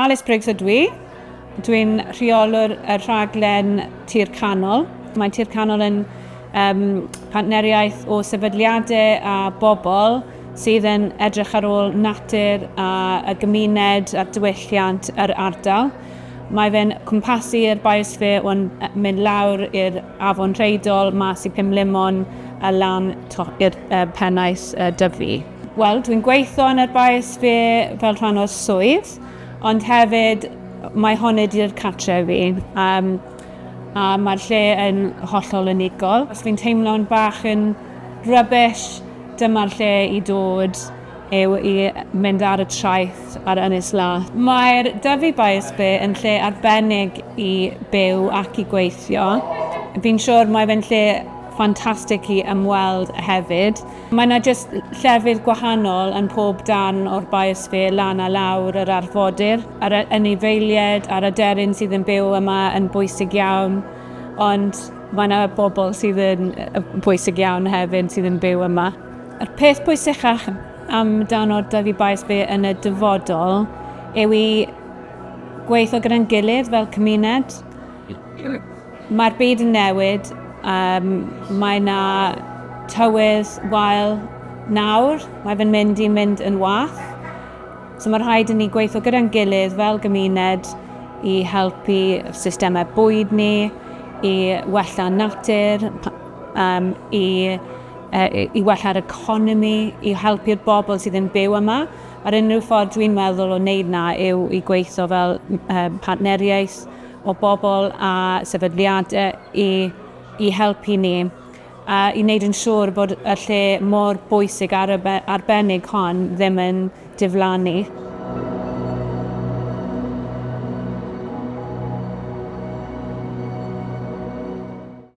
Alice Briggs ydw i. Dwi'n rheolwr y rhaglen Tir Canol. Mae Tir Canol yn partneriaeth o sefydliadau a bobl sydd yn edrych ar ôl natur a y gymuned a'r diwylliant yr ardal. Mae fe'n cwmpasu'r biosphere o'n mynd lawr i'r Afon Rheidol, mas i Pumlimon a lan i'r pennaeth Dyfi. Wel, dwi'n gweithio yn y biosphere fel rhan o'r swydd, ond hefyd mae hon ydy'r cartre fi. A mae'r lle yn hollol unigol. Os fi'n teimlo'n bach yn rubbish, dyma'r lle i dod yw i mynd ar y traeth ar Ynys Las. Mae'r Dyfi Biosphere yn lle arbennig i byw ac i gweithio. Fi'n siŵr mae fe'n lle ffantastig i ymweld hefyd. Mae yna jyst llefydd gwahanol yn pob darn o'r biosphere lan a lawr yr arfordir. Ar y anifeiliaid, ar y deryn sydd yn byw yma yn bwysig iawn, ond mae yna bobl sydd yn bwysig iawn hefyd sydd yn byw yma. Yr peth pwysicach am dan o'r Dyfi Biosphere yn y dyfodol yw i gweithio gyda'n gilydd fel cymuned. Mae'r byd yn newid. Mae yna tywydd wael nawr, mae fe'n mynd yn wath. So mae'r rhaid i ni gweithio gyda'n gilydd fel gymuned i helpu systemau bwyd ni, i wella natur, i wella'r economi, i helpu'r bobl sydd yn byw yma. A'r unrhyw ffordd dwi'n meddwl o wneud na yw i gweithio fel partneriaeth o bobl a sefydliadau i helpu ni. I wneud yn siŵr bod y lle mor bwysig arbennig hon ddim yn diflannu.